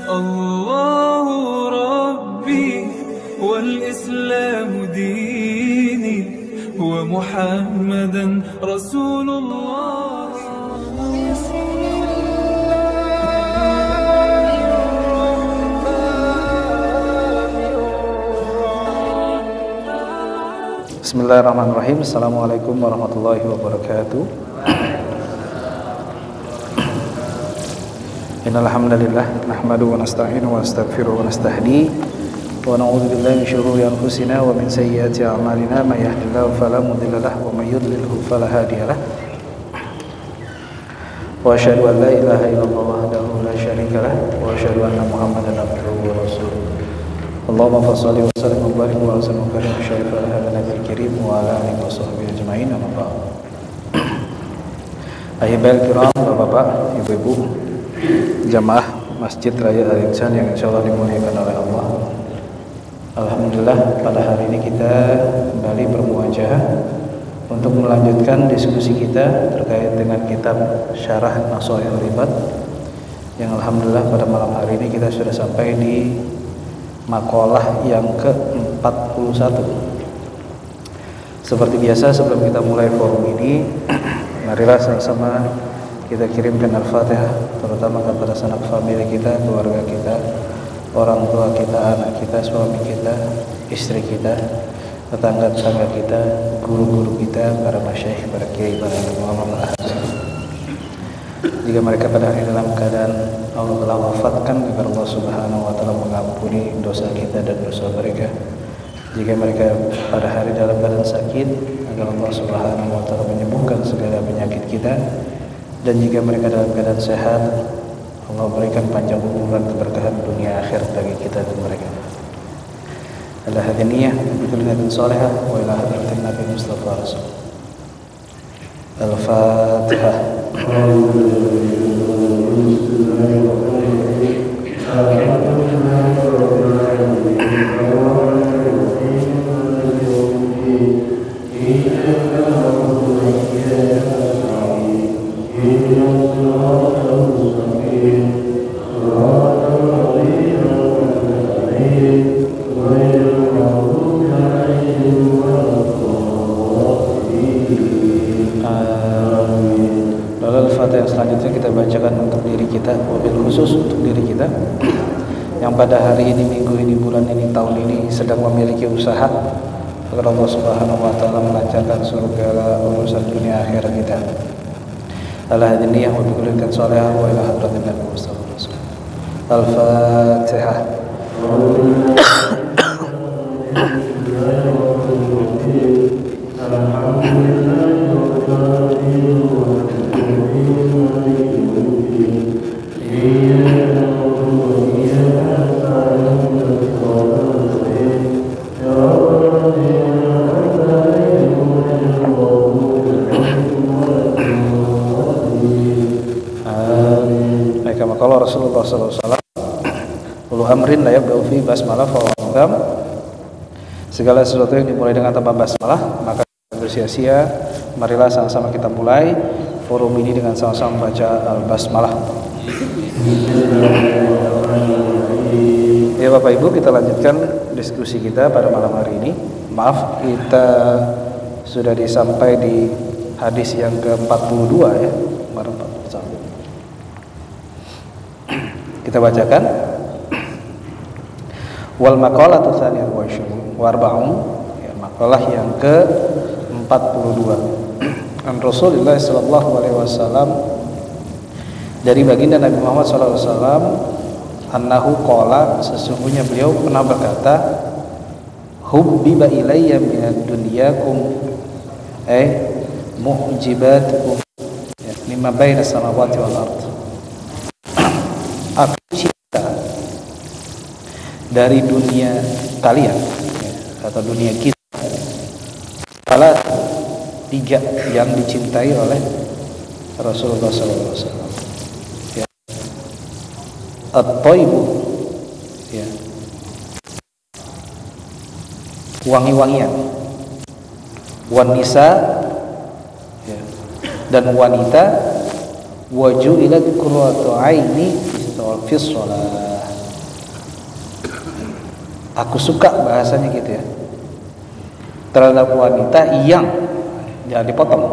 الله ربي والإسلام ديني ومحمدا رسول الله. Bismillahirrahmanirrahim. Assalamualaikum warahmatullahi wabarakatuh. Innal hamdalillah nahmaduhu wa nasta'inuhu wa nastaghfiruhu wa nastahdihi wa na'udzu billahi min shururi anfusina wa min sayyiati a'malina may yahdihillahu fala mudilla lahu wa may yudlilhu fala hadiya lahu. Wa asyhadu an la ilaha illallah wahdahu la syarika lahu wa asyhadu anna Muhammadan abduhu wa rasuluh. Allahumma shalli wa sallim wa barik wa sallim wa karim syarif ala nabiyil karim wa ala alihi wa sahbihi ajmain. Amma ba'd. Ahibbal kiram, Bapak-bapak, Ibu-ibu, jamaah Masjid Raya Al-Ihsan yang insyaallah dimuliakan oleh Allah. Alhamdulillah, pada hari ini kita kembali bermuajah untuk melanjutkan diskusi kita terkait dengan kitab Syarah Nasha'il Ribat, yang alhamdulillah pada malam hari ini kita sudah sampai di makalah yang ke-41. Seperti biasa, sebelum kita mulai forum ini, marilah sama-sama kita kirimkan Al-Fatihah, terutama kepada sanak famili kita, keluarga kita, orang tua kita, anak kita, suami kita, istri kita, tetangga-tetangga kita, guru-guru kita, para masyayikh, para kiai, para ulama. Jika mereka pada hari dalam keadaan Allah telah wafatkan, agar Allah Subhanahu wa taala mengampuni dosa kita dan dosa mereka. Jika mereka pada hari dalam keadaan sakit, agar Allah Subhanahu wa taala menyembuhkan segala penyakit kita. Dan jika mereka dalam keadaan sehat, Allah berikan panjang umur dan keberkahan dunia akhir bagi kita dan mereka. Ala hadiniyah bikulli niyatin salihah wa ila hadratin Nabi Mustafa Rasul. Al-Fatihah. Selanjutnya kita bacakan untuk diri kita, wabil khusus untuk diri kita yang pada hari ini, minggu ini, bulan ini, tahun ini sedang memiliki usaha agar Allah Subhanahu wa taala melancarkan segala urusan dunia akhirat kita. Al-hadiniyah wa bikullikan salihah wa ila hadratin Nabi Mustafa. Al-Fatihah. Kalau Rasulullah SAW ulu amrin la yabda'u fi basmalah fa huwa. Segala sesuatu yang dimulai dengan tanpa basmalah maka bersia-sia. Marilah sama-sama kita mulai forum ini dengan sama-sama baca al-basmalah. Ya Bapak Ibu, kita lanjutkan diskusi kita pada malam hari ini. Maaf, kita sudah sampai di hadis yang ke-42 ya. Kita bacakan. Wal maqalatu tsaniyah wa 20 wa 40, ya, makalah yang ke-42. An Rasulullah sallallahu alaihi wasallam, dari baginda Nabi Muhammad sallallahu alaihi wasallam, annahu qala, sesungguhnya beliau pernah berkata, hubbiba ilayya minad dunyakum mu'jibatukum mimma baina samawati wal ardh. Aku cinta dari dunia kalian, atau dunia kita, salah tiga yang dicintai oleh Rasulullah SAW. Ya. At-thayyibu, ya, wangi-wangian, wan nisa, ya, dan wanita, waju'ilat qurratu aini fis shalah. Aku suka bahasanya gitu ya, terhadap wanita yang, jangan dipotong,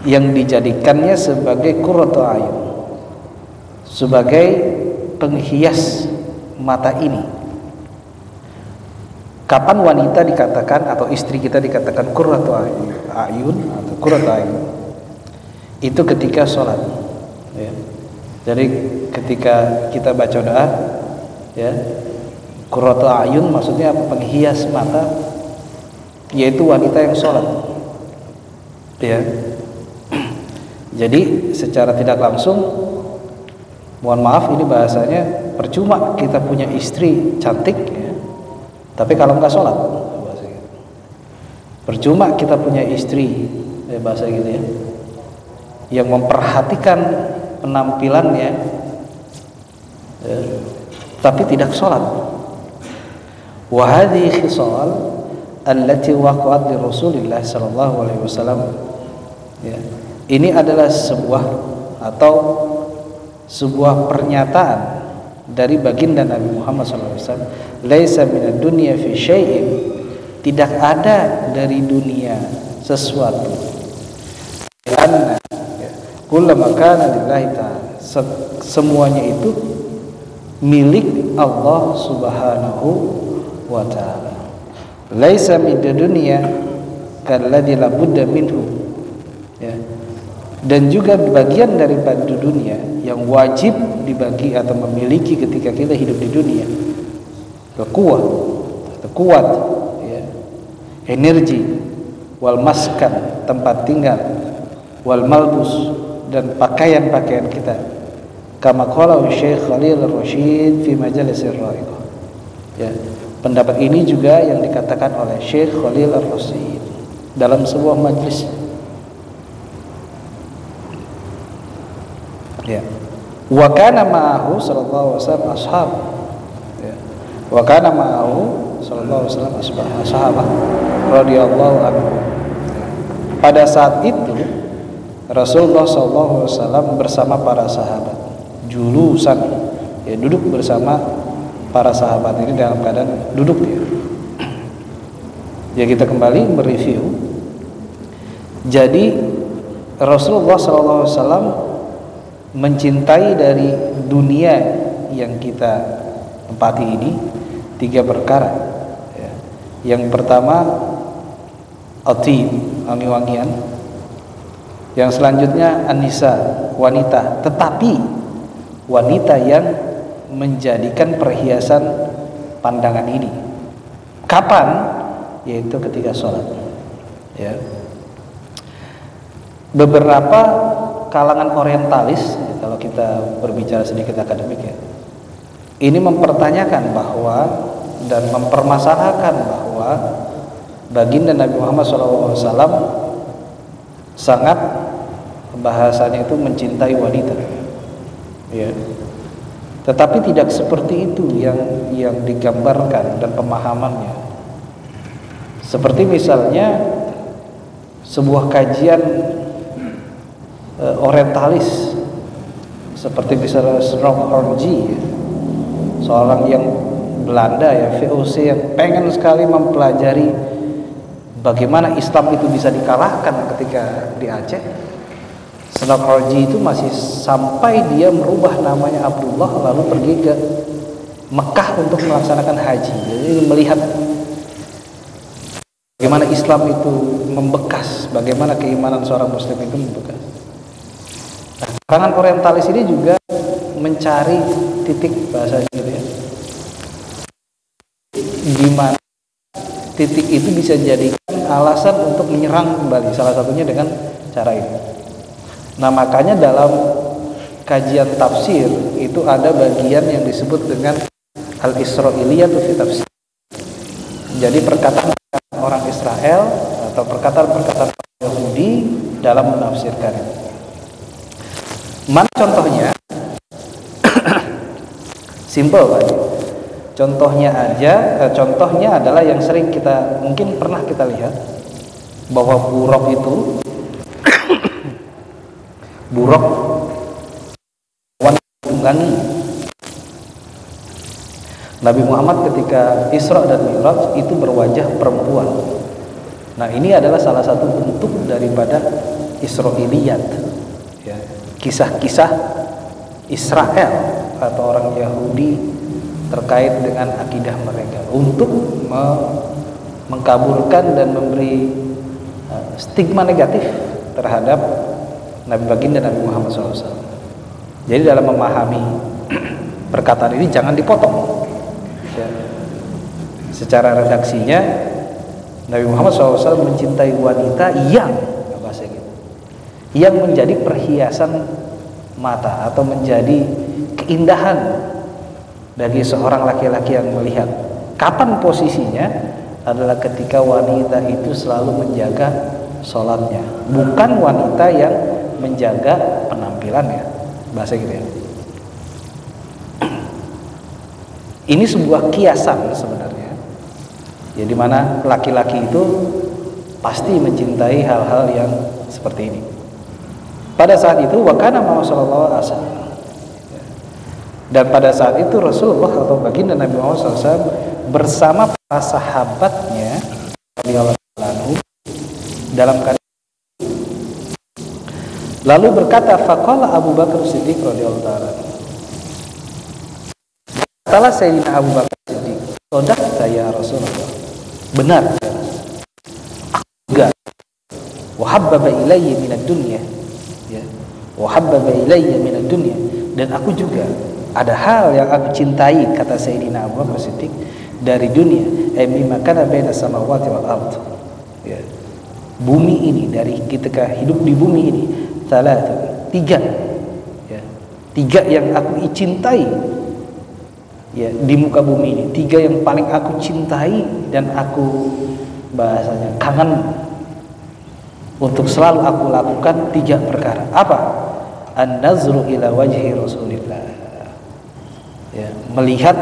yang dijadikannya sebagai qurratu ayun, sebagai penghias mata ini. Kapan wanita dikatakan atau istri kita dikatakan qurratu ayun atau qurratu ayun? Itu ketika sholat ya. Jadi ketika kita baca doa ya, qurratu ayun maksudnya apa? Penghias mata, yaitu wanita yang sholat ya. Jadi secara tidak langsung, mohon maaf ini bahasanya, percuma kita punya istri cantik ya, tapi kalau nggak sholat, percuma kita punya istri bahasa gitu ya, yang memperhatikan penampilannya ya, tapi tidak sholat. Wa hadhihi khisal allati waqa'at li Rasulillah sallallahu alaihi wasallam ya. Ini adalah sebuah pernyataan dari baginda Nabi Muhammad SAW. Laisa minad dunya fi syai'in, tidak ada dari dunia sesuatu. Karena kullama kana lillahi ta'ala, semuanya itu milik Allah Subhanahu wa ta'ala. Laisa minad dunya kalladzi la budda minhu ya. Dan juga bagian daripada dunia yang wajib dibagi atau memiliki ketika kita hidup di dunia, kuat ya, energi, wal maskan, tempat tinggal, wal malbus, dan pakaian-pakaian kita. Kama qala Syekh Khalil Ar-Rasyid fi Majalis Ar-Ra'iqah ya. Pendapat ini juga yang dikatakan oleh Syekh Khalil Ar-Rasyid dalam sebuah majlis ya. Wa kana ma'ahu sallallahu alaihi wasallam ashab ya. Wa kana ma'ahu sallallahu alaihi wasallam ashabah radhiyallahu anhu. Pada saat itu Rasulullah sallallahu alaihi wasallam bersama para sahabat, julusan ya, duduk bersama para sahabat ini dalam keadaan duduk ya. Ya, kita kembali mereview. Jadi Rasulullah sallallahu alaihi wasallam mencintai dari dunia yang kita tempati ini 3 perkara ya. Yang pertama atib, wangi-wangian. Yang selanjutnya an-nisa, wanita, tetapi wanita yang menjadikan perhiasan pandangan ini. Kapan? Yaitu ketika sholat ya. Beberapa kalangan orientalis, kalau kita berbicara sedikit akademik ya, ini mempertanyakan bahwa dan mempermasalahkan bahwa baginda Nabi Muhammad SAW sangat, bahasanya itu mencintai wanita ya. Tetapi tidak seperti itu yang digambarkan dan pemahamannya. Seperti misalnya sebuah kajian orientalis seperti misalnya Snork Hornji ya, seorang yang Belanda ya, VOC, yang pengen sekali mempelajari bagaimana Islam itu bisa dikalahkan ketika di Aceh. Snork Hornji itu masih sampai dia merubah namanya Abdullah lalu pergi ke Mekah untuk melaksanakan haji. Jadi melihat bagaimana Islam itu membekas, bagaimana keimanan seorang muslim itu membekas. Kalangan orientalis ini juga mencari titik, bahasanya gitu ya, di mana titik itu bisa jadikan alasan untuk menyerang kembali, salah satunya dengan cara ini. Nah, makanya dalam kajian tafsir itu ada bagian yang disebut dengan al-Israiliyatu fi tafsir. Jadi perkataan orang Israel atau perkataan-perkataan Yahudi dalam menafsirkan. Mana contohnya? Simple Pak. Contohnya adalah yang sering kita, mungkin pernah kita lihat, bahwa buruk itu buruk wanita tunggangi. Nabi Muhammad ketika Isra dan Mi'raj itu berwajah perempuan. Nah, ini adalah salah satu bentuk daripada Israiliyat, ya, kisah-kisah Israel atau orang Yahudi terkait dengan akidah mereka untuk mengkabulkan dan memberi stigma negatif terhadap Nabi Baginda Nabi Muhammad SAW. Jadi dalam memahami perkataan ini jangan dipotong. Ya. Secara redaksinya Nabi Muhammad SAW mencintai wanita yang menjadi perhiasan mata atau menjadi keindahan bagi seorang laki-laki yang melihat. Kapan posisinya? Adalah ketika wanita itu selalu menjaga sholatnya, bukan wanita yang menjaga penampilannya, bahasa gitu ya. Ini sebuah kiasan sebenarnya, ya, di mana laki-laki itu pasti mencintai hal-hal yang seperti ini. Pada saat itu wakana Muhammad sallallahu alaihi wasallam, dan pada saat itu Rasulullah atau baginda Nabi Muhammad SAW bersama para sahabatnya dalam keadaan. Lalu berkata, faqala Abu Bakar Siddiq radhiyallahu ta'ala, katalah Sayyidina Abu Bakar Siddiq, shadaqta ya Rasulullah, benar ya Rasul, aku juga wa habbaba ilayya minad dunya, ya, wa habbaba ilayya minad dunya, dan aku juga ada hal yang aku cintai, kata Sayyidina Abu Bakar Siddiq, dari dunia, mimma kana baina samawati wal ard, ya, bumi ini, dari ketika hidup di bumi ini, tiga, ya, tiga yang aku cintai, ya, di muka bumi ini, tiga yang paling aku cintai dan aku bahasanya kangen untuk selalu aku lakukan, tiga perkara. Apa? An-nazru ila wajhi Rasulillah, ya, melihat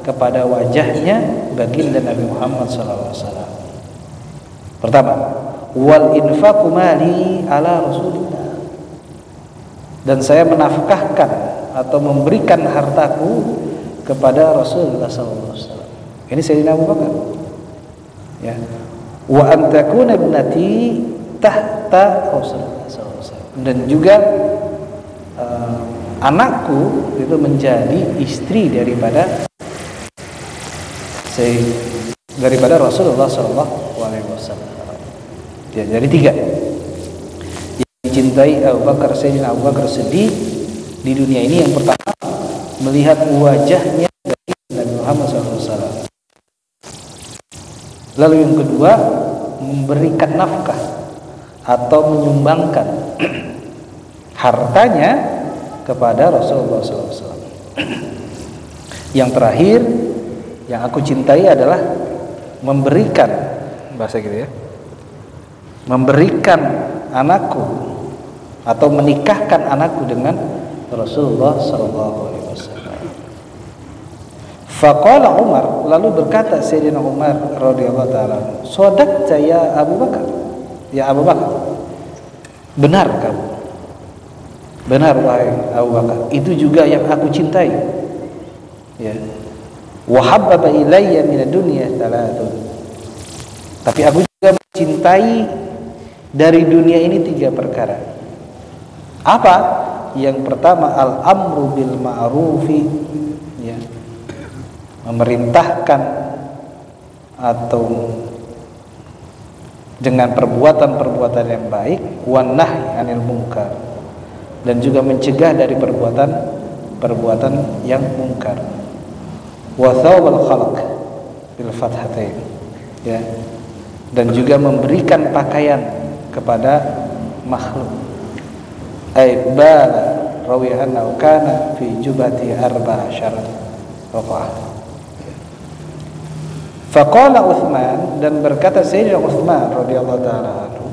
kepada wajahnya baginda Nabi Muhammad SAW. Pertama, wal infaqu mali ala Rasulillah, dan saya menafkahkan atau memberikan hartaku kepada Rasulullah SAW. Ini Sayyidina Abu Bakar, ya. Wa an takuna ibnati tahta Rasulullah SAW, dan juga anakku itu menjadi istri daripada Rasulullah SAW. Ya, jadi tiga yang dicintai Abu Bakar, Sayyidina Abu Bakar Siddiq di dunia ini. Yang pertama, melihat wajahnya dari Nabi Muhammad SAW. Lalu yang kedua, memberikan nafkah atau menyumbangkan hartanya kepada Rasulullah SAW. Yang terakhir yang aku cintai adalah memberikan, bahasa gitu ya, memberikan anakku atau menikahkan anakku dengan Rasulullah SAW. Faqala Umar, lalu berkata Sayyidina Umar radhiyallahu ta'ala, shadaqta ya Abu Bakar, ya Abu Bakar, benar kamu, benar wahai Abu Bakar, itu juga yang aku cintai, ya. Wa habbaba ilayya minad dunya thalathun, tapi aku juga mencintai dari dunia ini tiga perkara. Apa? Yang pertama, al-amru bil ma'rufi, ya, memerintahkan atau dengan perbuatan-perbuatan yang baik, wan nahy anil munkar, dan juga mencegah dari perbuatan yang mungkar. Wa thawbal khalq bil fathatain, ya, dan juga memberikan pakaian kepada makhluk. Bala rawi annahu kana fi jubati arba'a syarr raqa'ah. Faqala Utsman, dan berkata Sayyidina Utsman radhiyallahu ta'ala anhu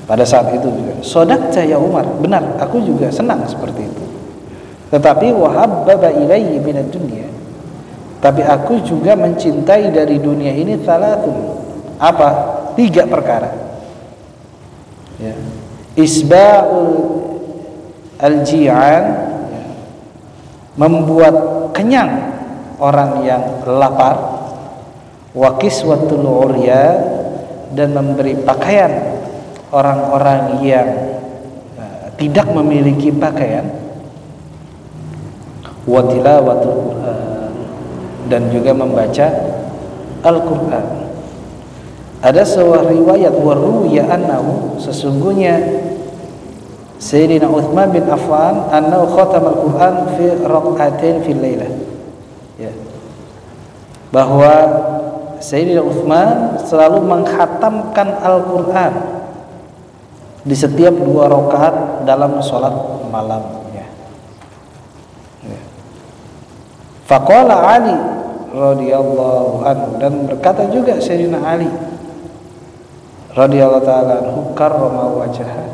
pada saat itu juga, shadaqta ya Umar, benar, aku juga senang seperti itu. Tetapi wa habbaba ilayya minad dunya, tapi aku juga mencintai dari dunia ini thalathun. Apa? Tiga perkara, ya. Isba'ul al-ji'an, ya, membuat kenyang orang yang lapar, wa kiswatul urya, dan memberi pakaian orang-orang yang tidak memiliki pakaian, wa tilawatul Qur'an, dan juga membaca Al-Qur'an. Ada sebuah riwayat waruya annahu, sesungguhnya Sayyidina Uthman bin Affan annahu khatama al-Qur'an fi rak'atain fil lailah, ya, bahwa Sayyidina Uthman selalu mengkhatamkan Al-Qur'an di setiap 2 rakaat dalam sholat malamnya. Ya. Faqala Ali radhiyallahu anhu, dan berkata juga Sayyidina Ali radhiyallahu ta'ala anhu karrama wajhah,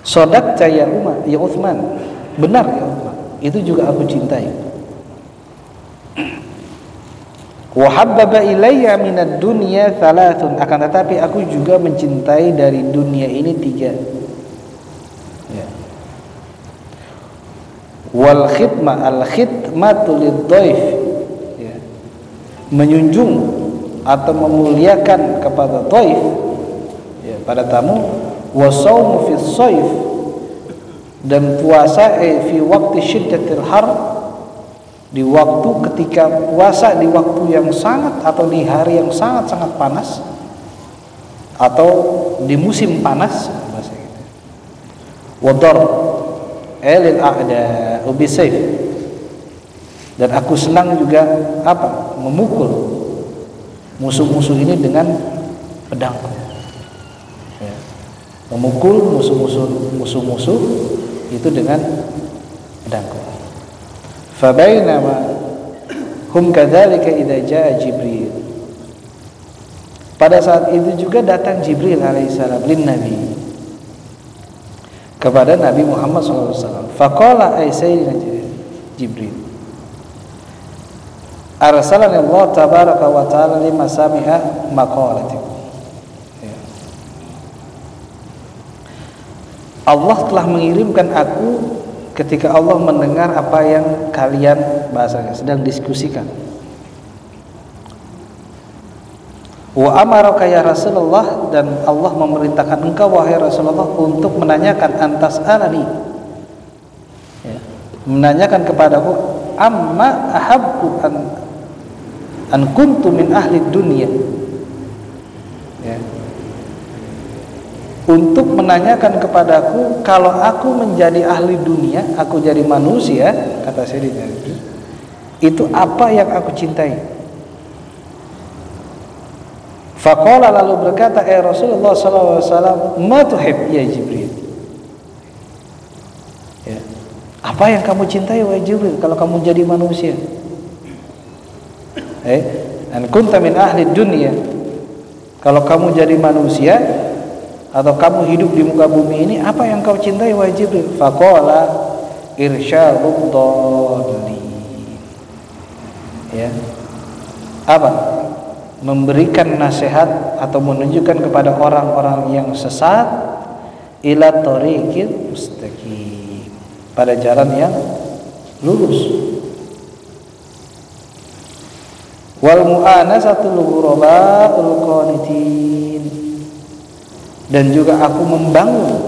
shadaqta ya Uthman, benar ya Uthman, itu juga aku cintai. Wa habbaba ilayya minad dunya thalathun, akan tetapi aku juga mencintai dari dunia ini 3. Ya. Wal khidmah, al khidmatu lidhaif, ya, menjunjung atau memuliakan kepada dhaif, ya, pada tamu. Wa shaumu fi shaif, dan puasa fi waqti syiddatil har, di waktu ketika puasa di waktu yang sangat atau di hari yang sangat-sangat panas atau di musim panas, bahasa gitu. Wadar lil a'da ubisayf, dan aku senang juga apa, memukul musuh-musuh ini dengan pedangku, ya. Memukul musuh-musuh itu dengan pedangku. Fabainama hum kadzalika idza jaa Jibril, pada saat itu juga datang Jibril alaihissalam lin Nabi, kepada Nabi Muhammad SAW. Faqala ay sayyidina Jibril, arsalani Allah tabaraka wa ta'ala lima sami'a maqalatikum, ya. Allah telah mengirimkan aku ketika Allah mendengar apa yang kalian bahasanya sedang diskusikan. Wa amaraka ya Rasulullah, dan Allah memerintahkan engkau wahai Rasulullah untuk menanyakan antas alani, ya, menanyakan kepadaku amma ahabbu an kuntu min ahli dunia, ya, untuk menanyakan kepadaku kalau aku menjadi ahli dunia, aku jadi manusia, kata Sayyidina Jibril, itu apa yang aku cintai. Faqala, lalu berkata Rasulullah SAW, ma tuhib ya Jibril, ya, apa yang kamu cintai wahai Jibril kalau kamu jadi manusia? An kunta min ahli dunia, kalau kamu jadi manusia atau kamu hidup di muka bumi ini, apa yang kau cintai wahai Jibril? Faqala irsyadud dhalin, ya, apa? Memberikan nasihat atau menunjukkan kepada orang-orang yang sesat, ila thoriqil mustaqim, pada jalan yang lurus. Wal mu'anasatul ghuraba'ul qanitin, dan juga aku membangun,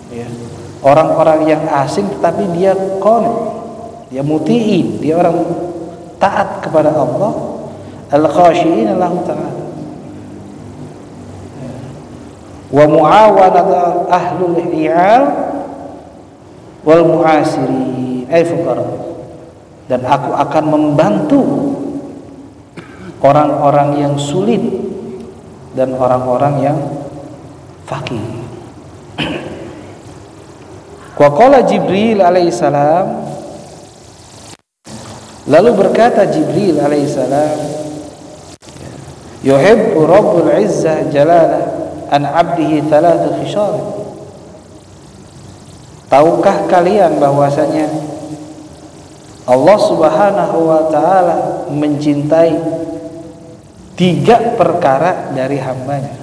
ya, orang-orang yang asing tetapi dia qanit, dia muti'in, dia orang taat kepada Allah, al-khashi'in Allah ta'ala, wa mu'awanat ahlul i'al wal mu'asirin ay fuqara, dan aku akan membantu orang-orang yang sulit dan orang-orang yang fakir. Wa qala Jibril alaihissalam, lalu berkata Jibril alaihissalam, yuhibbu rabbul izzah jalalah an abdihi thalatha khishar, tahukah kalian bahwasanya Allah subhanahu wa ta'ala mencintai 3 perkara dari hambanya,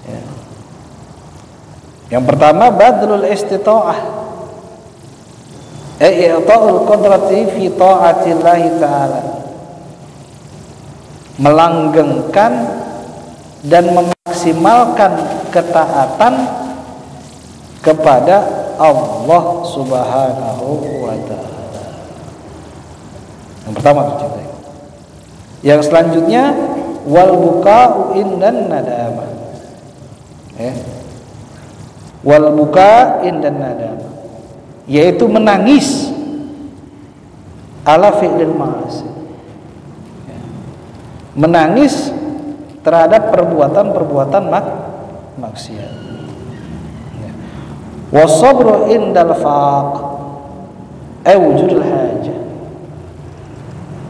ya. Yang pertama badlul istita'ah, i'ta'ul qudrati fi ta'atillahi ta'ala, melanggengkan dan memaksimalkan ketaatan kepada Allah Subhanahu wa ta'ala. Yang pertama tercintai. Yang selanjutnya wal buka'u indan nadama. Wal buka indan nadama, yaitu menangis ala fi'lil ma'asi, menangis terhadap perbuatan-perbuatan maksiat. Wasabru indal faq wujudul hajah.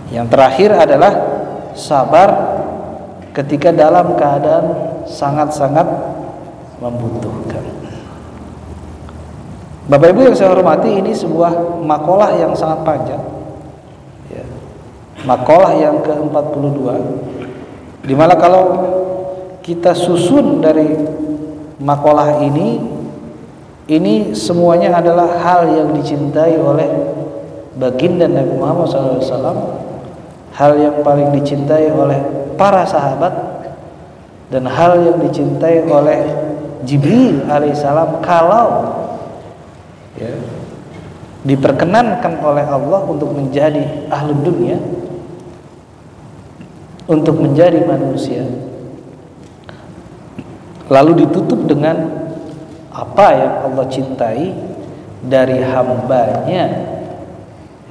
Yang terakhir adalah sabar ketika dalam keadaan sangat-sangat membutuhkan. Bapak Ibu yang saya hormati, ini sebuah makalah yang sangat panjang, ya. Makalah yang ke-42, dimana kalau kita susun dari makalah ini semuanya adalah hal yang dicintai oleh baginda Nabi Muhammad SAW, hal yang paling dicintai oleh para sahabat, dan hal yang dicintai oleh Jibril alaihissalam kalau ya, diperkenankan oleh Allah untuk menjadi ahlul dunia, untuk menjadi manusia, lalu ditutup dengan apa yang Allah cintai dari hambanya,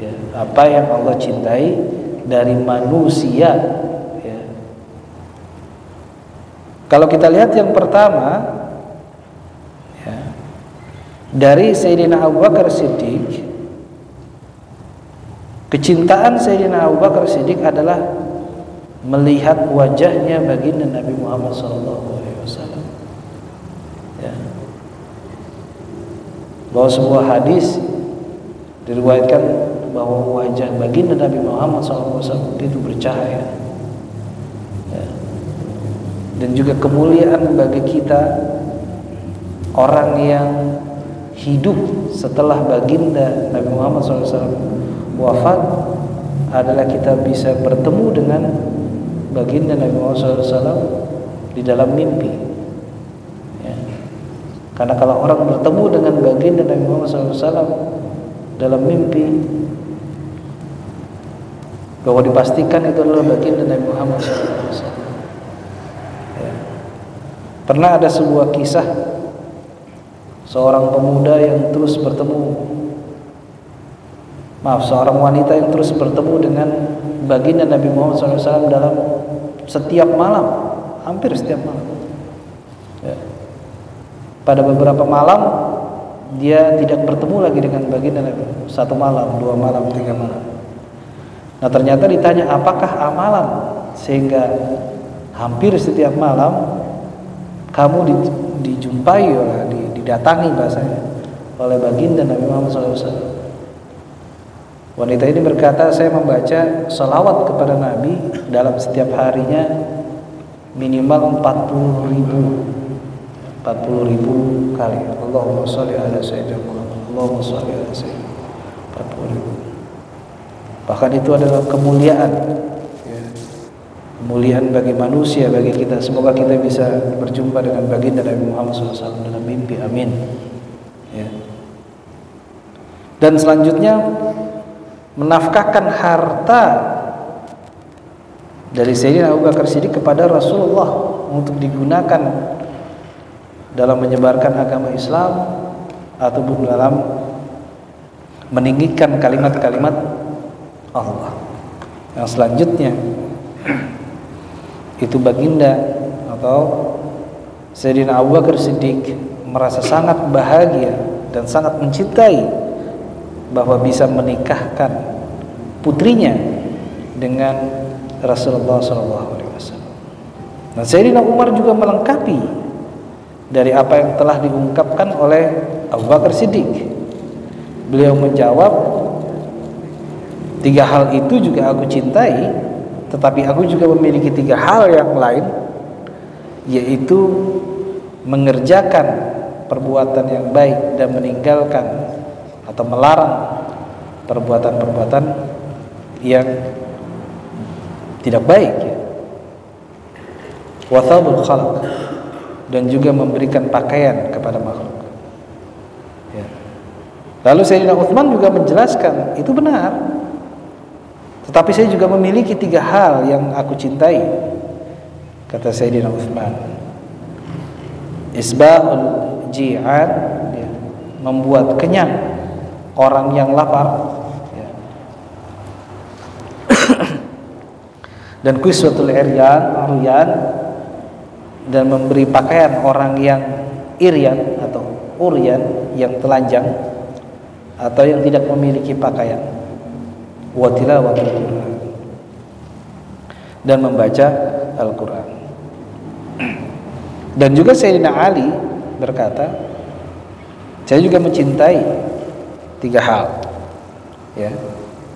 ya, apa yang Allah cintai dari manusia, ya. Kalau kita lihat yang pertama, ya, dari Sayyidina Abu Bakar Siddiq, kecintaan Sayyidina Abu Bakar Siddiq adalah melihat wajahnya baginda Nabi Muhammad SAW. Ya. Bahwa sebuah hadis diriwayatkan bahwa wajah baginda Nabi Muhammad SAW itu bercahaya, ya. Dan juga kemuliaan bagi kita, orang yang hidup setelah baginda Nabi Muhammad SAW wafat, adalah kita bisa bertemu dengan baginda Nabi Muhammad SAW di dalam mimpi, ya. Karena kalau orang bertemu dengan baginda Nabi Muhammad SAW dalam mimpi, bahwa dipastikan itu adalah baginda Nabi Muhammad SAW. Ya. Pernah ada sebuah kisah seorang pemuda yang terus seorang wanita yang terus bertemu dengan baginda Nabi Muhammad SAW dalam setiap malam, hampir setiap malam. Ya. Pada beberapa malam dia tidak bertemu lagi dengan baginda Nabi, 1 malam, 2 malam, 3 malam. Nah, ternyata ditanya apakah amalan sehingga hampir setiap malam kamu dijumpai didatangi bahasanya oleh baginda Nabi Muhammad SAW. Wanita ini berkata, saya membaca salawat kepada Nabi dalam setiap harinya minimal 40.000 kali. Allahumma sholli ala sayyidina Muhammad, Allahumma sholli ala sayyidina 40.000. Bahkan itu adalah kemuliaan, ya. Kemuliaan bagi manusia, bagi kita. Semoga kita bisa berjumpa dengan baginda Nabi Muhammad SAW dalam mimpi, amin, ya. Dan selanjutnya menafkahkan harta dari Sayyidina Abu Bakar Siddiq kepada Rasulullah untuk digunakan dalam menyebarkan agama Islam ataupun dalam meninggikan kalimat-kalimat Allah. Yang selanjutnya itu baginda atau Sayyidina Abu Bakar Siddiq merasa sangat bahagia dan sangat mencintai bahwa bisa menikahkan putrinya dengan Rasulullah SAW. Nah, Sayyidina Umar juga melengkapi dari apa yang telah diungkapkan oleh Abu Bakar Siddiq. Beliau menjawab, 3 hal itu juga aku cintai, tetapi aku juga memiliki 3 hal yang lain, yaitu mengerjakan perbuatan yang baik dan meninggalkan atau melarang perbuatan-perbuatan yang tidak baik, ya. Wa thawbul khalq, dan juga memberikan pakaian kepada makhluk, ya. Lalu Sayyidina Utsman juga menjelaskan, itu benar, tetapi saya juga memiliki 3 hal yang aku cintai, kata Sayyidina Utsman. Isba'ul ji'an, ya, membuat kenyang orang yang lapar, ya. Dan kiswatul uryan, dan memberi pakaian orang yang iryan atau uryan, yang telanjang atau yang tidak memiliki pakaian. Wa tilawatul Qur'an, dan membaca Al-Qur'an. Dan juga Sayyidina Ali berkata, saya juga mencintai 3 hal, ya.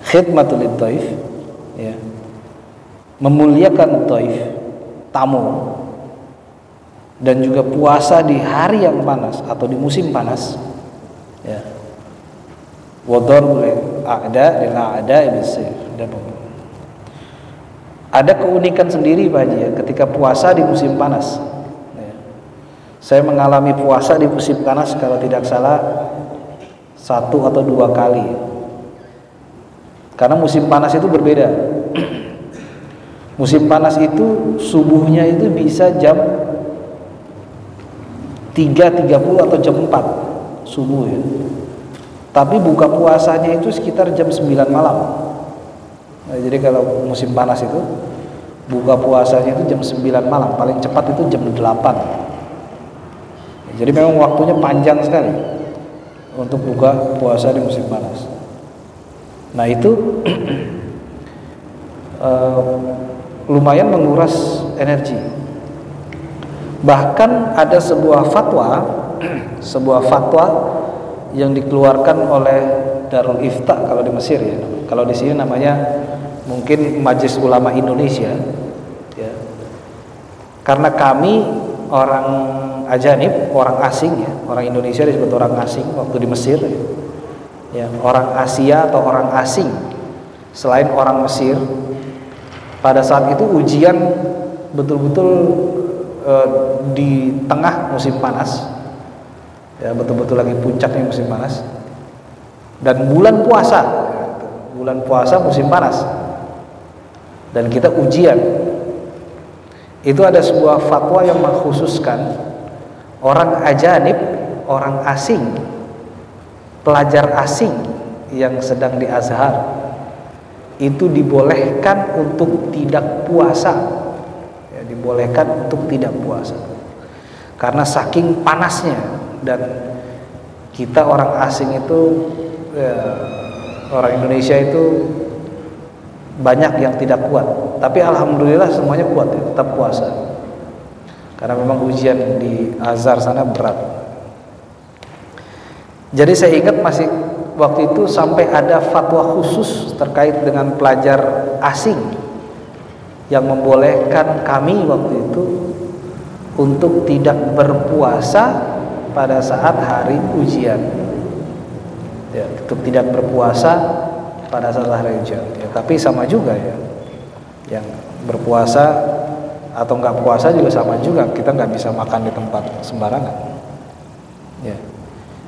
Khidmatul dhaif, ya, memuliakan dhaif, tamu, dan juga puasa di hari yang panas atau di musim panas, ya. Wa darbul a'da lil a'da bisayf, dan ada keunikan sendiri Pak Haji, ya, ketika puasa di musim panas. Saya mengalami puasa di musim panas kalau tidak salah 1 atau 2 kali. Karena musim panas itu berbeda. Musim panas itu subuhnya itu bisa jam 3.30 atau jam 4 subuh, ya. Tapi buka puasanya itu sekitar jam 9 malam. Nah, jadi kalau musim panas itu buka puasanya itu jam 9 malam, paling cepat itu jam 8. Jadi memang waktunya panjang sekali untuk buka puasa di musim panas. Nah itu lumayan menguras energi. Bahkan ada sebuah fatwa yang dikeluarkan oleh Darul Ifta kalau di Mesir, ya. Kalau di sini namanya mungkin Majelis Ulama Indonesia, ya. Karena kami orang ajanib, orang asing, ya, orang Indonesia disebut orang asing waktu di Mesir, ya, orang Asia atau orang asing selain orang Mesir. Pada saat itu ujian betul-betul di tengah musim panas, ya, betul-betul lagi puncaknya musim panas, dan bulan puasa musim panas, dan kita ujian. Itu ada sebuah fatwa yang mengkhususkan orang ajanib, orang asing, pelajar asing yang sedang di Azhar itu dibolehkan untuk tidak puasa, ya, dibolehkan untuk tidak puasa karena saking panasnya. Dan kita orang asing itu, ya, orang Indonesia itu banyak yang tidak kuat, tapi alhamdulillah semuanya kuat, ya, tetap puasa. Karena memang ujian di Azhar sana berat. Jadi saya ingat masih waktu itu sampai ada fatwa khusus terkait dengan pelajar asing yang membolehkan kami waktu itu untuk tidak berpuasa pada saat hari ujian, ya, untuk tidak berpuasa pada saat hari ujian, ya. Tapi sama juga, ya, yang berpuasa atau nggak puasa juga sama juga, kita nggak bisa makan di tempat sembarangan, ya.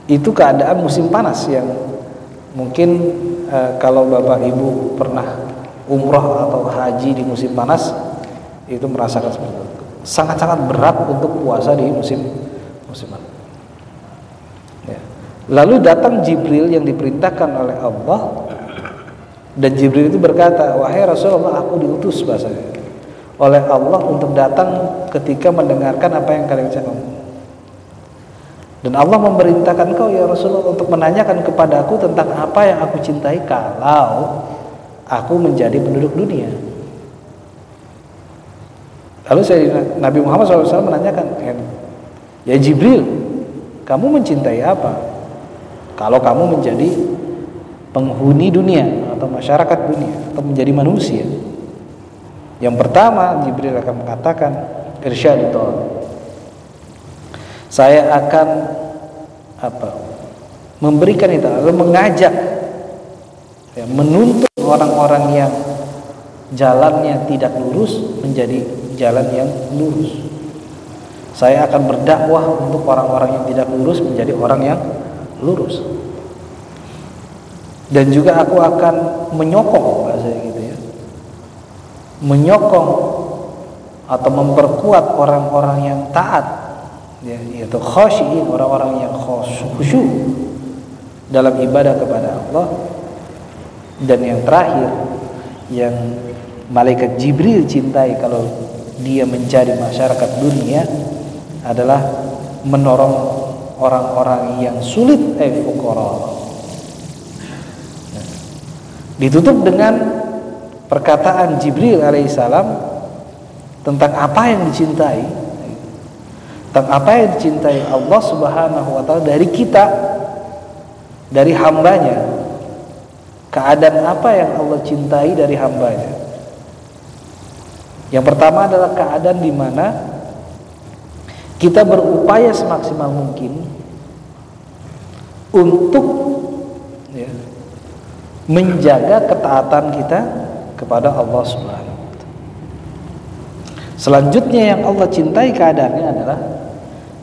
Itu keadaan musim panas yang mungkin kalau Bapak Ibu pernah umroh atau haji di musim panas itu merasakan seperti itu. Sangat-sangat berat untuk puasa di musim panas, ya. Lalu datang Jibril yang diperintahkan oleh Allah, dan Jibril itu berkata, wahai Rasulullah, aku diutus bahasanya oleh Allah untuk datang ketika mendengarkan apa yang kalian ucapkan. Dan Allah memerintahkan kau ya Rasulullah untuk menanyakan kepada aku tentang apa yang aku cintai kalau aku menjadi penduduk dunia. Lalu Nabi Muhammad SAW menanyakan, ya Jibril, kamu mencintai apa kalau kamu menjadi penghuni dunia atau masyarakat dunia atau menjadi manusia? Yang pertama Jibril akan mengatakan irsyadul, saya akan memberikan itu, lalu mengajak, ya, menuntun orang-orang yang jalannya tidak lurus menjadi jalan yang lurus. Saya akan berdakwah untuk orang-orang yang tidak lurus menjadi orang yang lurus. Dan juga aku akan menyokong, bahasanya gitu ya, menyokong atau memperkuat orang-orang yang taat, ya, yaitu khasyiin, orang-orang yang khusyuk dalam ibadah kepada Allah. Dan yang terakhir yang malaikat Jibril cintai kalau dia mencari masyarakat dunia adalah menolong orang-orang yang sulit, fuqara. Ditutup dengan perkataan Jibril alaihissalam tentang apa yang dicintai, tentang apa yang dicintai Allah subhanahu wa ta'ala dari kita, dari hambanya. Keadaan apa yang Allah cintai dari hambanya? Yang pertama adalah keadaan di mana kita berupaya semaksimal mungkin untuk, ya, menjaga ketaatan kita kepada Allah Subhanahu wa ta'ala. Selanjutnya yang Allah cintai keadaannya adalah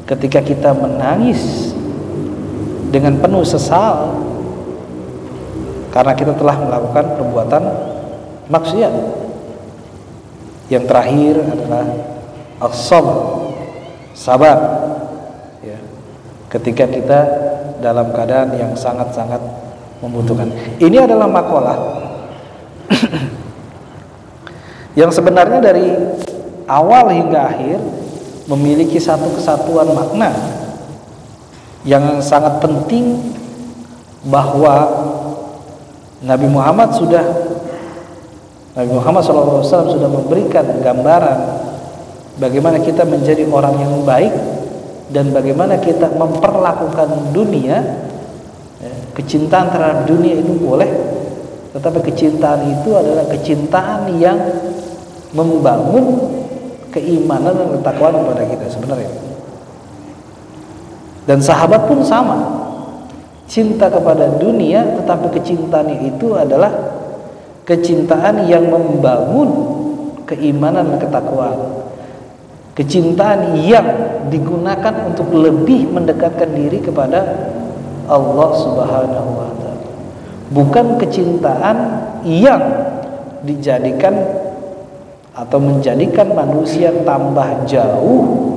ketika kita menangis dengan penuh sesal karena kita telah melakukan perbuatan maksiat. Yang terakhir adalah as-sabr, sabar, ya, ketika kita dalam keadaan yang sangat-sangat membutuhkan. Ini adalah makalah yang sebenarnya dari awal hingga akhir memiliki satu kesatuan makna yang sangat penting, bahwa Nabi Muhammad SAW sudah memberikan gambaran bagaimana kita menjadi orang yang baik dan bagaimana kita memperlakukan dunia. Kecintaan terhadap dunia itu boleh, tetapi kecintaan itu adalah kecintaan yang membangun keimanan dan ketakwaan kepada kita sebenarnya. Dan sahabat pun sama, cinta kepada dunia, tetapi kecintaannya itu adalah kecintaan yang membangun keimanan dan ketakwaan, kecintaan yang digunakan untuk lebih mendekatkan diri kepada Allah Subhanahu wa ta'ala, bukan kecintaan yang dijadikan atau menjadikan manusia tambah jauh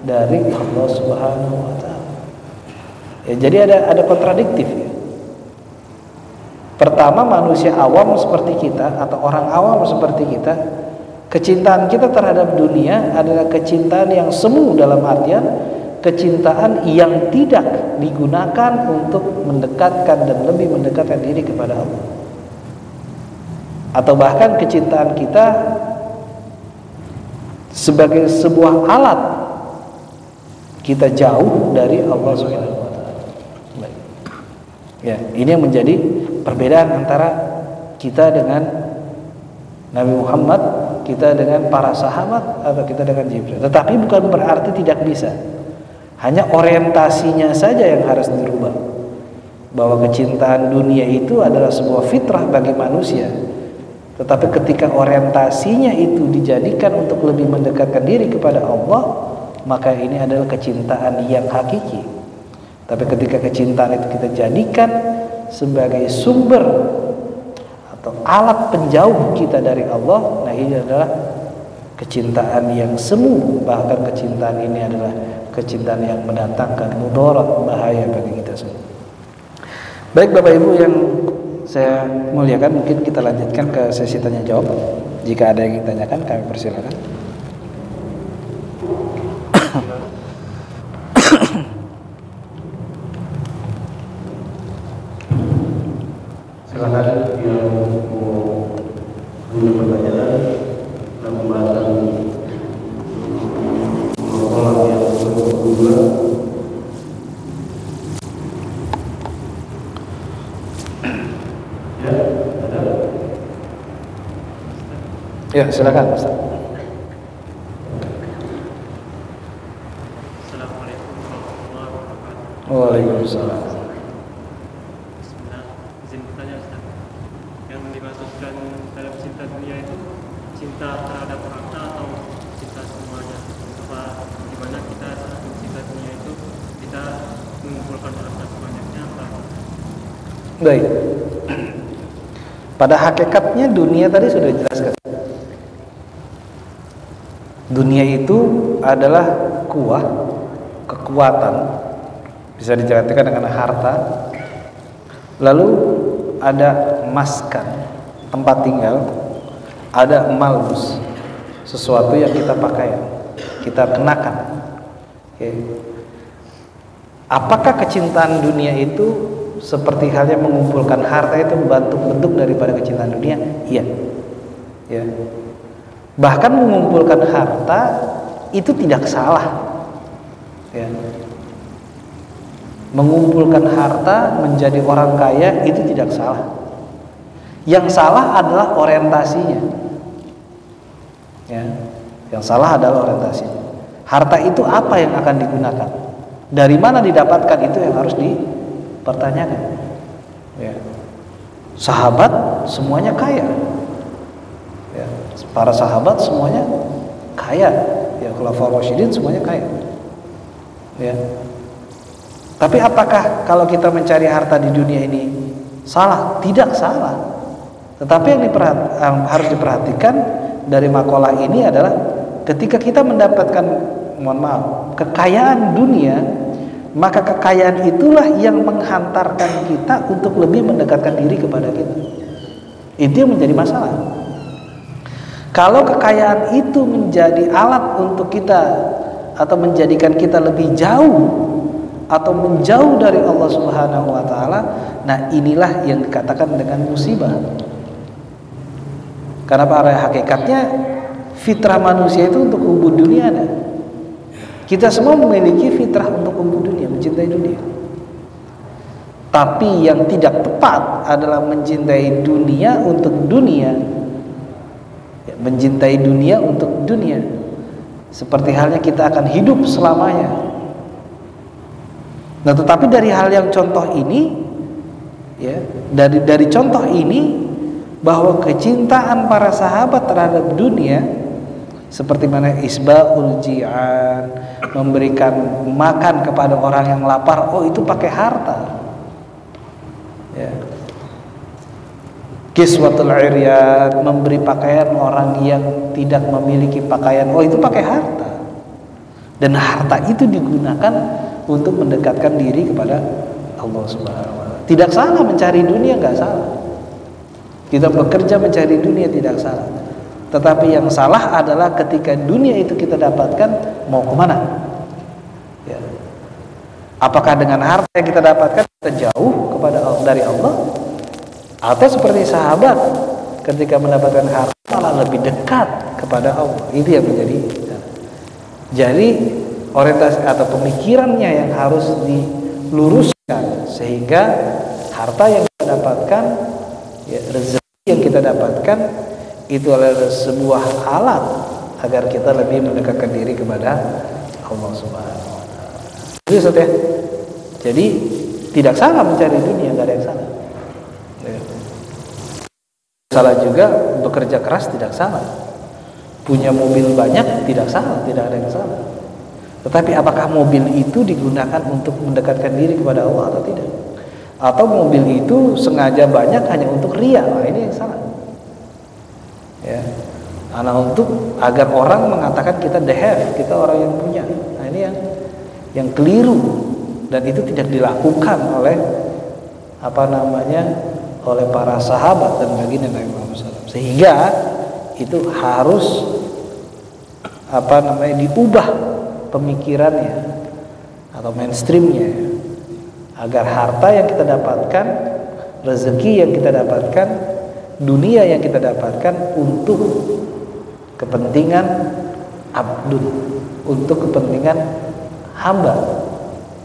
dari Allah Subhanahu wa ta'ala. Ya, jadi ada kontradiktif, ya. Pertama, manusia awam seperti kita atau orang awam seperti kita, kecintaan kita terhadap dunia adalah kecintaan yang semu, dalam artian kecintaan yang tidak digunakan untuk mendekatkan dan lebih mendekatkan diri kepada Allah. Atau bahkan kecintaan kita sebagai sebuah alat kita jauh dari Allah Subhanahu wa ta'ala. Ya, ini yang menjadi perbedaan antara kita dengan Nabi Muhammad, kita dengan para sahabat, atau kita dengan Jibril. Tetapi bukan berarti tidak bisa. Hanya orientasinya saja yang harus dirubah. Bahwa kecintaan dunia itu adalah sebuah fitrah bagi manusia. Tetapi ketika orientasinya itu dijadikan untuk lebih mendekatkan diri kepada Allah, maka ini adalah kecintaan yang hakiki. Tapi ketika kecintaan itu kita jadikan sebagai sumber atau alat penjauh kita dari Allah, nah ini adalah kecintaan yang semu. Bahkan kecintaan ini adalah kecintaan yang mendatangkan mudarat, bahaya bagi kita semua. Baik Bapak Ibu yang saya muliakan, mungkin kita lanjutkan ke sesi tanya jawab. Jika ada yang ditanyakan, kami persilakan. Silakan yang mau punya pertanyaan dan pembahasan orang yang kedua. Ya, ada. Ya, silakan Ustaz. Assalamualaikum warahmatullahi wabarakatuh. Waalaikumsalam. Bismillah, izin bertanya Ustaz. Yang dimaksudkan dalam cinta dunia itu cinta terhadap harta atau cinta semuanya? Apa gimana kita saat mencinta dunia itu kita mengumpulkan harta sebanyaknya apa? Baik. Pada hakikatnya dunia tadi sudah dijelaskan. Dunia itu adalah kuah, kekuatan, bisa diartikan dengan harta. Lalu ada maskan, tempat tinggal, ada malbus, sesuatu yang kita pakai, kita kenakan. Oke. Apakah kecintaan dunia itu seperti halnya mengumpulkan harta itu bentuk daripada kecintaan dunia? Iya. Ya. Bahkan mengumpulkan harta itu tidak salah. Ya. Mengumpulkan harta menjadi orang kaya itu tidak salah. Yang salah adalah orientasinya. Ya. Yang salah adalah orientasinya. Harta itu apa yang akan digunakan? Dari mana didapatkan itu yang harus dipertanyakan. Ya. Sahabat semuanya kaya. Ya. Para sahabat semuanya kaya. Ya, Khulafaur Rasyidin semuanya kaya. Ya. Tapi apakah kalau kita mencari harta di dunia ini salah? Tidak salah. Tetapi yang harus diperhatikan dari makalah ini adalah ketika kita mendapatkan, mohon maaf, kekayaan dunia, maka kekayaan itulah yang menghantarkan kita untuk lebih mendekatkan diri kepada kita. Itu yang menjadi masalah. Kalau kekayaan itu menjadi alat untuk kita atau menjadikan kita lebih jauh atau menjauh dari Allah Subhanahu wa taala, nah inilah yang dikatakan dengan musibah. Karena pada hakikatnya fitrah manusia itu untuk hubud dunia ada. Kita semua memiliki fitrah untuk hubud dunia, mencintai dunia. Tapi yang tidak tepat adalah mencintai dunia untuk dunia. Ya, mencintai dunia untuk dunia. Seperti halnya kita akan hidup selamanya. Nah, tetapi dari hal yang contoh ini, ya, dari contoh ini bahwa kecintaan para sahabat terhadap dunia, seperti mana isba'ul ji'an, memberikan makan kepada orang yang lapar, oh itu pakai harta. Ya. Kiswatul iryad, memberi pakaian orang yang tidak memiliki pakaian, oh itu pakai harta. Dan harta itu digunakan untuk mendekatkan diri kepada Allah Subhanahu wa taala. Tidak salah mencari dunia, enggak salah. Kita bekerja mencari dunia tidak salah. Tetapi yang salah adalah ketika dunia itu kita dapatkan mau kemana? Ya. Apakah dengan harta yang kita dapatkan kita jauh dari Allah? Atau seperti sahabat ketika mendapatkan harta malah lebih dekat kepada Allah? Itu yang menjadi. Jadi orientasi atau pemikirannya yang harus diluruskan sehingga harta yang kita dapatkan, ya, rezeki yang kita dapatkan itu adalah sebuah alat agar kita lebih mendekatkan diri kepada Allah Subhanahu wa taala. Itu Ustaz ya. Jadi tidak salah mencari dunia, enggak ada yang salah. Ya. Salah juga bekerja keras, tidak salah. Punya mobil banyak tidak salah, tidak ada yang salah. Tetapi apakah mobil itu digunakan untuk mendekatkan diri kepada Allah atau tidak? Atau mobil itu sengaja banyak hanya untuk riya? Nah, ini yang salah. Ya. Karena untuk agar orang mengatakan kita the have, kita orang yang punya. Nah, ini yang keliru dan itu tidak dilakukan oleh oleh para sahabat dan baginda Nabi Muhammad SAW. Sehingga itu harus diubah pemikirannya atau mainstreamnya agar harta yang kita dapatkan, rezeki yang kita dapatkan, dunia yang kita dapatkan untuk kepentingan abdun, untuk kepentingan hamba.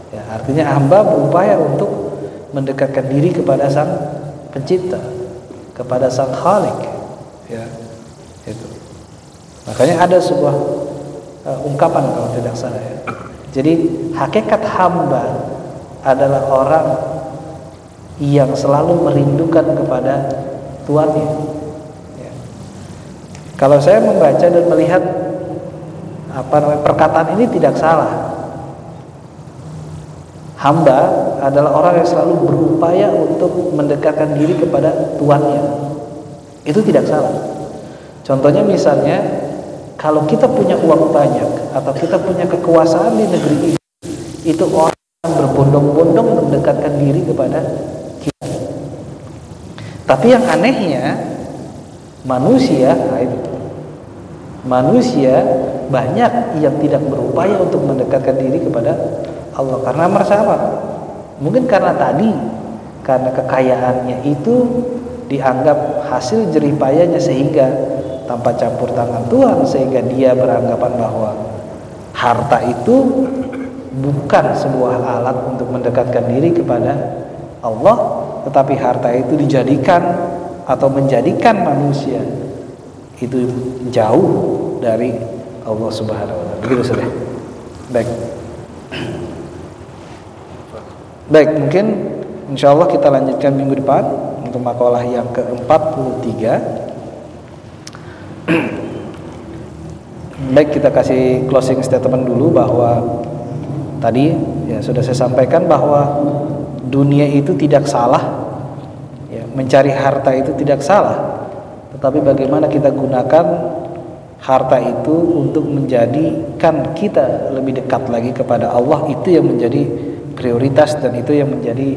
Ya, artinya hamba berupaya untuk mendekatkan diri kepada Sang Pencipta, kepada Sang Khalik. Ya, itu. Makanya ada sebuah ungkapan kalau tidak salah ya. Jadi hakikat hamba adalah orang yang selalu merindukan kepada tuannya. Ya. Kalau saya membaca dan melihat perkataan ini tidak salah. Hamba adalah orang yang selalu berupaya untuk mendekatkan diri kepada tuannya. Itu tidak salah. Contohnya misalnya, kalau kita punya uang banyak atau kita punya kekuasaan di negeri ini, itu orang yang berbondong-bondong mendekatkan diri kepada kita. Tapi yang anehnya, manusia banyak yang tidak berupaya untuk mendekatkan diri kepada Allah. Karena merasa apa? Mungkin karena kekayaannya itu dianggap hasil jerih payahnya, sehingga tanpa campur tangan Tuhan, sehingga dia beranggapan bahwa harta itu bukan sebuah alat untuk mendekatkan diri kepada Allah, tetapi harta itu dijadikan atau menjadikan manusia itu jauh dari Allah Subhanahu wa taala. Begitu saja. Baik, mungkin insyaallah kita lanjutkan minggu depan untuk makalah yang ke-43. Baik, kita kasih closing statement dulu bahwa tadi ya sudah saya sampaikan bahwa dunia itu tidak salah, ya, mencari harta itu tidak salah, tetapi bagaimana kita gunakan harta itu untuk menjadikan kita lebih dekat lagi kepada Allah, itu yang menjadi prioritas dan itu yang menjadi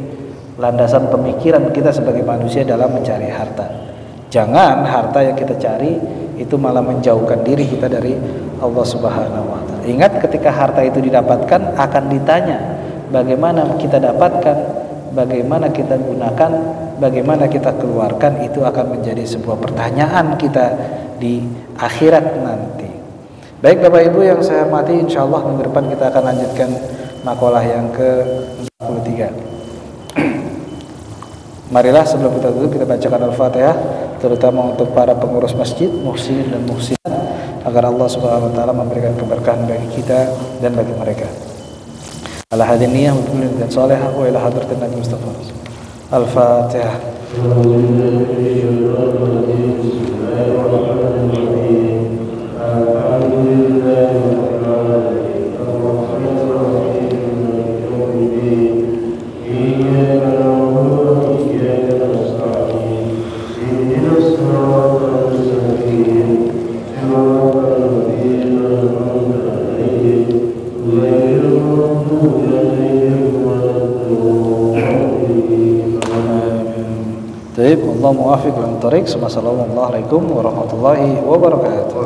landasan pemikiran kita sebagai manusia dalam mencari harta. Jangan harta yang kita cari itu malah menjauhkan diri kita dari Allah Subhanahu wa taala. Ingat, ketika harta itu didapatkan akan ditanya bagaimana kita dapatkan, bagaimana kita gunakan, bagaimana kita keluarkan, itu akan menjadi sebuah pertanyaan kita di akhirat nanti. Baik Bapak Ibu yang saya hormati, insyaallah minggu depan kita akan lanjutkan makalah yang ke-43. Marilah sebelum kita tutup kita bacakan Al-Fatihah, terutama untuk para pengurus masjid, muhsinin dan muhsinat, agar Allah Subhanahu wa taala memberikan keberkahan bagi kita dan bagi mereka. Ala hadhihi niyyah wa kullu niyatin salihah wa ila hadratin Nabi Mustafa. Al-Fatihah. Baik, Allah muwafiq bil thariq. Assalamualaikum warahmatullahi wabarakatuh.